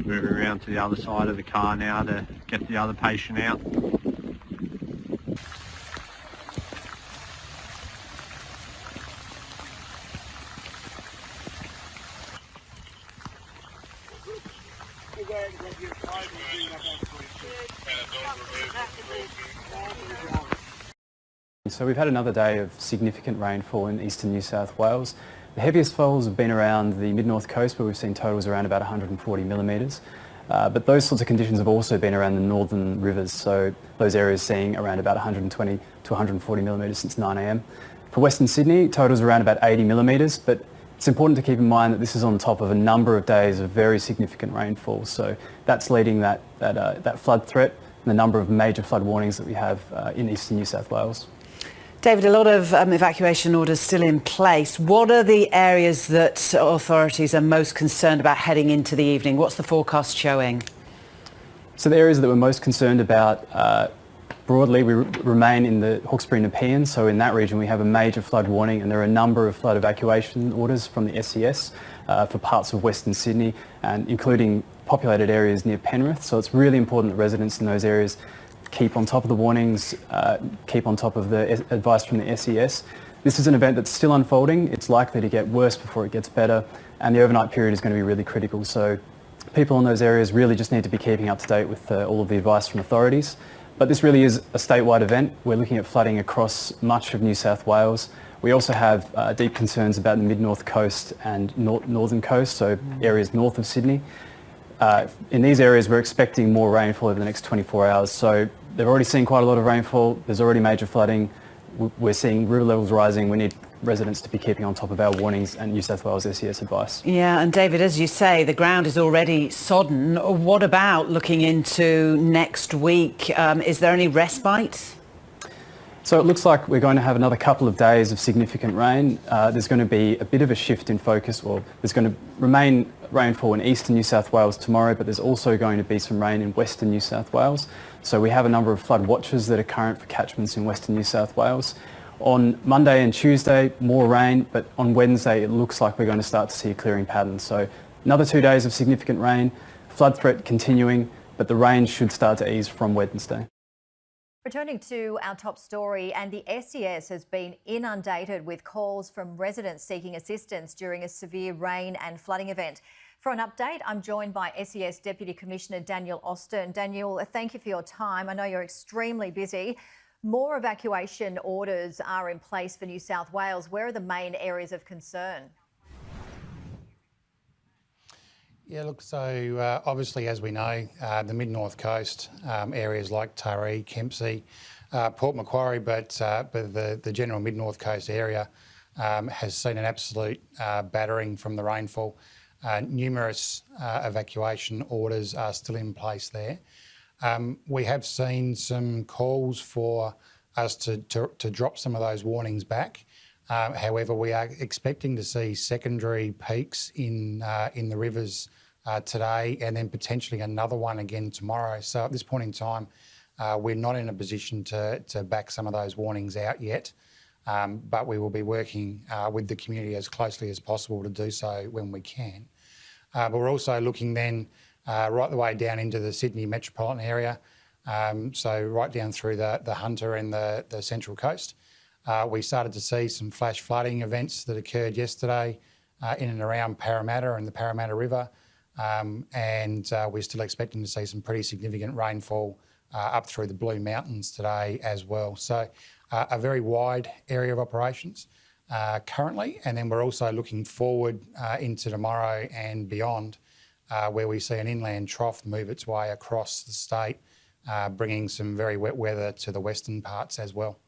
Moving around to the other side of the car now to get the other patient out. So we've had another day of significant rainfall in eastern New South Wales. The heaviest falls have been around the mid-north coast where we've seen totals around about 140 millimetres. But those sorts of conditions have also been around the northern rivers, so those areas seeing around about 120 to 140 millimetres since 9 a.m. For Western Sydney, totals around about 80 millimetres, but it's important to keep in mind that this is on top of a number of days of very significant rainfall, so that's leading that flood threat and the number of major flood warnings that we have in eastern New South Wales. David, a lot of evacuation orders still in place. What are the areas that authorities are most concerned about heading into the evening? What's the forecast showing? So the areas that we're most concerned about, broadly, we remain in the Hawkesbury Nepean. So in that region we have a major flood warning, and there are a number of flood evacuation orders from the SES for parts of Western Sydney, and including populated areas near Penrith. So it's really important that residents in those areas keep on top of the warnings, keep on top of the advice from the SES. This is an event that's still unfolding. It's likely to get worse before it gets better, and the overnight period is going to be really critical. So people in those areas really just need to be keeping up to date with all of the advice from authorities. But this really is a statewide event. We're looking at flooding across much of New South Wales. We also have deep concerns about the mid-north coast and northern coast, so areas north of Sydney. In these areas we're expecting more rainfall over the next 24 hours. So they've already seen quite a lot of rainfall. There's already major flooding. We're seeing river levels rising. We need residents to be keeping on top of our warnings and New South Wales SES advice. Yeah, and David, as you say, the ground is already sodden. What about looking into next week? Is there any respite? So it looks like we're going to have another couple of days of significant rain. There's going to be a bit of a shift in focus, or there's going to remain rainfall in eastern New South Wales tomorrow, but there's also going to be some rain in western New South Wales. So we have a number of flood watches that are current for catchments in western New South Wales. On Monday and Tuesday, more rain, but on Wednesday it looks like we're going to start to see a clearing pattern. So another 2 days of significant rain, flood threat continuing, but the rain should start to ease from Wednesday. Returning to our top story, and the SES has been inundated with calls from residents seeking assistance during a severe rain and flooding event. For an update, I'm joined by SES Deputy Commissioner Daniel Austin. Daniel, thank you for your time. I know you're extremely busy. More evacuation orders are in place for New South Wales. Where are the main areas of concern? Yeah, look, so obviously, as we know, the mid-north coast, areas like Taree, Kempsey, Port Macquarie, but the general mid-north coast area has seen an absolute battering from the rainfall. Numerous evacuation orders are still in place there. We have seen some calls for us to drop some of those warnings back. However, we are expecting to see secondary peaks in the rivers today, and then potentially another one again tomorrow. So at this point in time, we're not in a position to back some of those warnings out yet, but we will be working with the community as closely as possible to do so when we can. But we're also looking then right the way down into the Sydney metropolitan area, so right down through the Hunter and the Central Coast. We started to see some flash flooding events that occurred yesterday in and around Parramatta and the Parramatta River, and we're still expecting to see some pretty significant rainfall up through the Blue Mountains today as well. So a very wide area of operations. currently, and then we're also looking forward into tomorrow and beyond, where we see an inland trough move its way across the state, bringing some very wet weather to the western parts as well.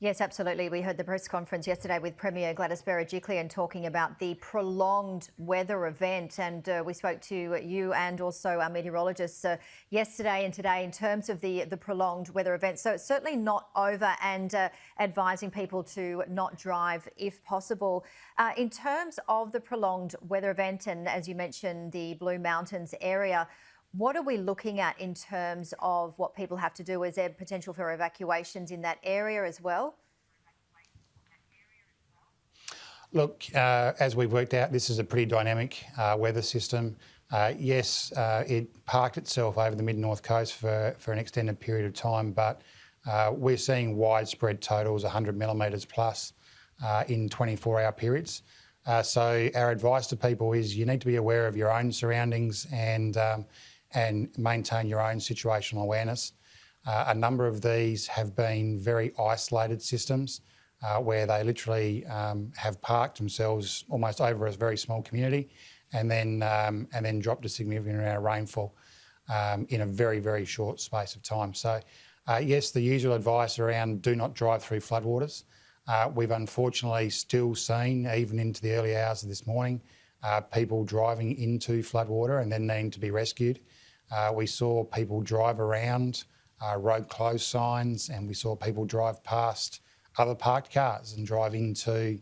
Yes, absolutely. We heard the press conference yesterday with Premier Gladys Berejiklian talking about the prolonged weather event, and we spoke to you and also our meteorologists yesterday and today in terms of the prolonged weather event. So it's certainly not over, and advising people to not drive if possible. In terms of the prolonged weather event, and as you mentioned, the Blue Mountains area, what are we looking at in terms of what people have to do? Is there potential for evacuations in that area as well? Look, as we've worked out, this is a pretty dynamic weather system. Yes, it parked itself over the mid-north coast for an extended period of time, but we're seeing widespread totals, 100 millimetres plus in 24-hour periods. So our advice to people is you need to be aware of your own surroundings and maintain your own situational awareness. A number of these have been very isolated systems where they literally have parked themselves almost over a very small community and then dropped a significant amount of rainfall in a very, very short space of time. So yes, the usual advice around do not drive through floodwaters. We've unfortunately still seen, even into the early hours of this morning, people driving into floodwater and then needing to be rescued. We saw people drive around road closed signs, and we saw people drive past other parked cars and drive into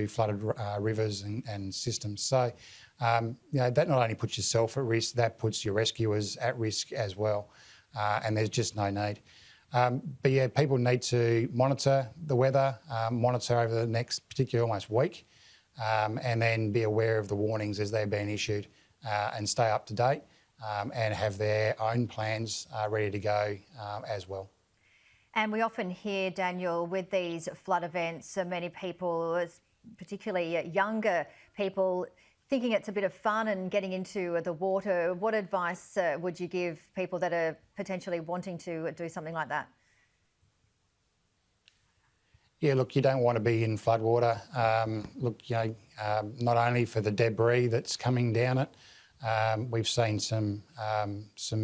flooded rivers and systems. So, that not only puts yourself at risk, that puts your rescuers at risk as well, and there's just no need. But yeah, people need to monitor the weather, monitor over the next particularly almost week, and then be aware of the warnings as they're being issued, and stay up to date, and have their own plans ready to go as well. And we often hear, Daniel, with these flood events, many people, particularly younger people, thinking it's a bit of fun and getting into the water. What advice would you give people that are potentially wanting to do something like that? Yeah, look, you don't want to be in floodwater. Look, not only for the debris that's coming down it, we've seen some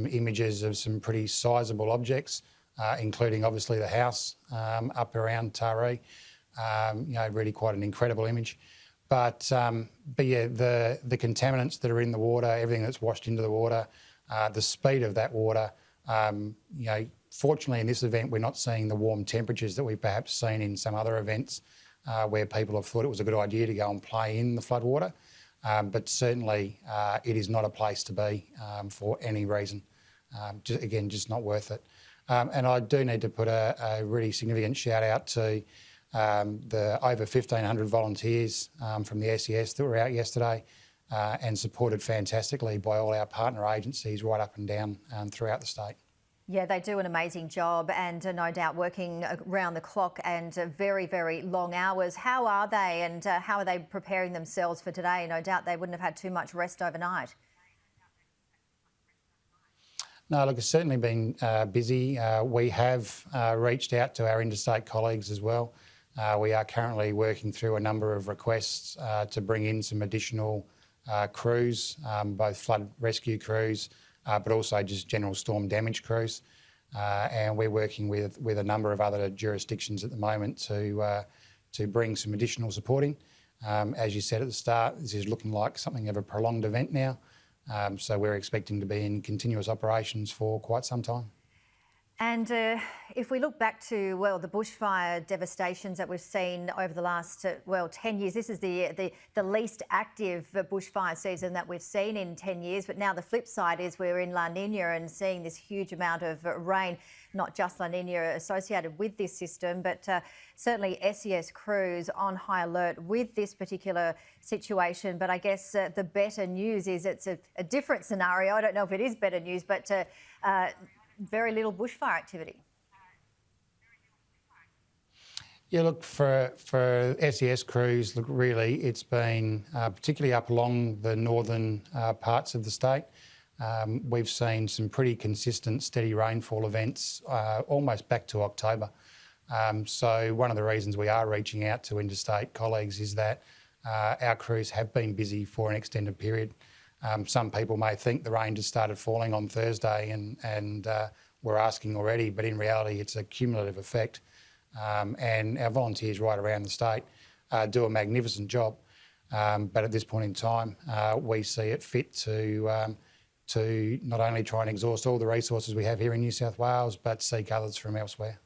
images of some pretty sizable objects, including obviously the house up around Taree. Really quite an incredible image. But yeah, the contaminants that are in the water, everything that's washed into the water, the speed of that water. Fortunately in this event, we're not seeing the warm temperatures that we've perhaps seen in some other events where people have thought it was a good idea to go and play in the floodwater. But certainly it is not a place to be for any reason. Just not worth it. And I do need to put a really significant shout out to the over 1,500 volunteers from the SES that were out yesterday and supported fantastically by all our partner agencies right up and down throughout the state. Yeah, they do an amazing job, and no doubt working around the clock and very, very long hours. How are they, and how are they preparing themselves for today? No doubt they wouldn't have had too much rest overnight. No, look, it's certainly been busy. We have reached out to our interstate colleagues as well. We are currently working through a number of requests to bring in some additional crews, both flood rescue crews, but also just general storm damage crews. And we're working with a number of other jurisdictions at the moment to bring some additional support in. As you said at the start, this is looking like something of a prolonged event now. So we're expecting to be in continuous operations for quite some time. And if we look back to, the bushfire devastations that we've seen over the last, 10 years, this is the least active bushfire season that we've seen in 10 years. But now the flip side is we're in La Nina and seeing this huge amount of rain, not just La Nina associated with this system, but certainly SES crews on high alert with this particular situation. But I guess the better news is it's a different scenario. I don't know if it is better news, but very little bushfire activity. Yeah, look, for SES crews, look, really it's been, particularly up along the northern parts of the state, we've seen some pretty consistent steady rainfall events almost back to October. So one of the reasons we are reaching out to interstate colleagues is that our crews have been busy for an extended period. Some people may think the rain just started falling on Thursday and we're asking already, but in reality it's a cumulative effect. And our volunteers right around the state do a magnificent job. But at this point in time, we see it fit to not only try and exhaust all the resources we have here in New South Wales, but seek others from elsewhere.